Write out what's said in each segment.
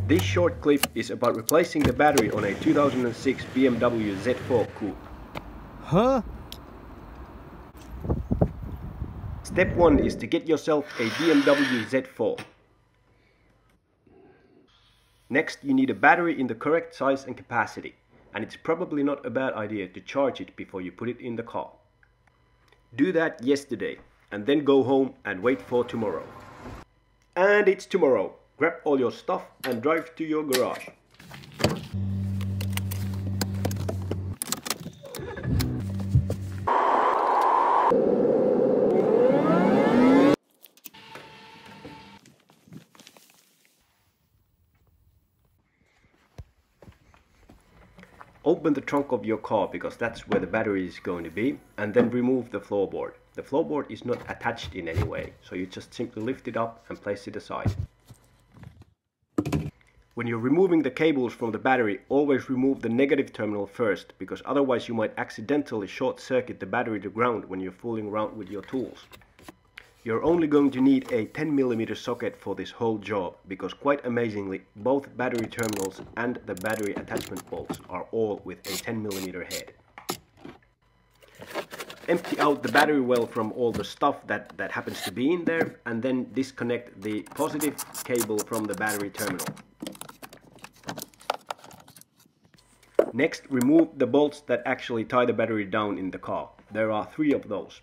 This short clip is about replacing the battery on a 2006 BMW Z4 Coupe. Huh? Step 1 is to get yourself a BMW Z4. Next, you need a battery in the correct size and capacity, and it's probably not a bad idea to charge it before you put it in the car. Do that yesterday, and then go home and wait for tomorrow. And it's tomorrow. Grab all your stuff and drive to your garage. Open the trunk of your car, because that's where the battery is going to be, and then remove the floorboard. The floorboard is not attached in any way, so you just simply lift it up and place it aside. When you're removing the cables from the battery, always remove the negative terminal first, because otherwise you might accidentally short circuit the battery to ground when you're fooling around with your tools. You're only going to need a 10mm socket for this whole job, because quite amazingly, both battery terminals and the battery attachment bolts are all with a 10mm head. Empty out the battery well from all the stuff that happens to be in there, and then disconnect the positive cable from the battery terminal. Next, remove the bolts that actually tie the battery down in the car. There are 3 of those.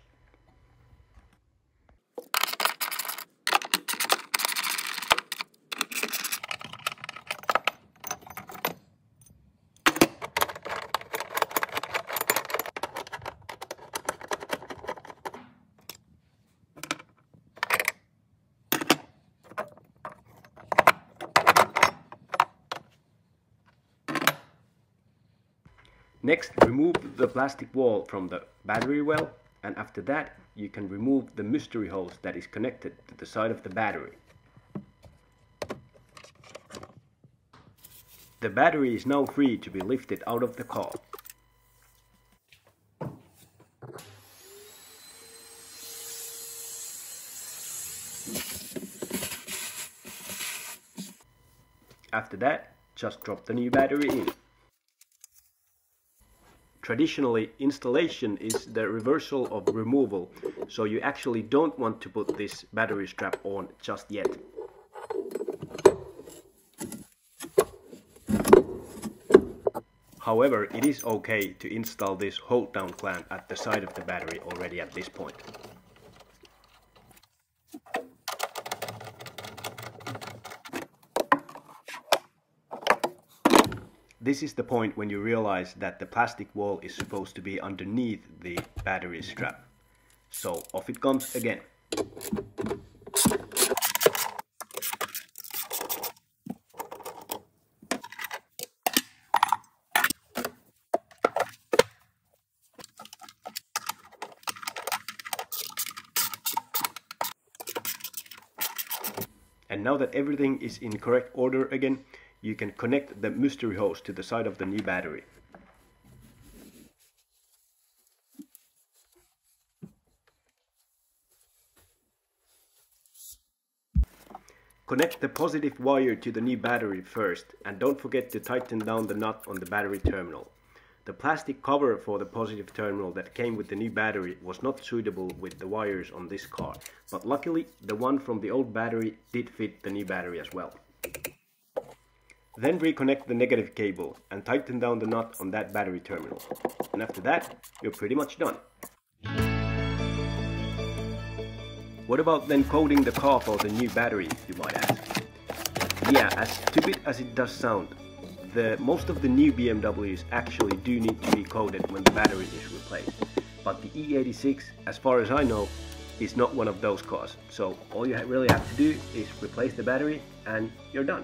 Next, remove the plastic wall from the battery well, and after that you can remove the mystery hose that is connected to the side of the battery. The battery is now free to be lifted out of the car. After that, just drop the new battery in. Traditionally, installation is the reversal of removal, so you actually don't want to put this battery strap on just yet. However, it is okay to install this hold down clamp at the side of the battery already at this point. This is the point when you realize that the plastic wall is supposed to be underneath the battery strap. So off it comes again. And now that everything is in correct order again, you can connect the mystery hose to the side of the new battery. Connect the positive wire to the new battery first, and don't forget to tighten down the nut on the battery terminal. The plastic cover for the positive terminal that came with the new battery was not suitable with the wires on this car, but luckily the one from the old battery did fit the new battery as well. Then reconnect the negative cable and tighten down the nut on that battery terminal. And after that, you're pretty much done. What about then coding the car for the new battery, you might ask? Yeah, as stupid as it does sound, most of the new BMWs actually do need to be coded when the battery is replaced. But the E86, as far as I know, is not one of those cars. So all you really have to do is replace the battery and you're done.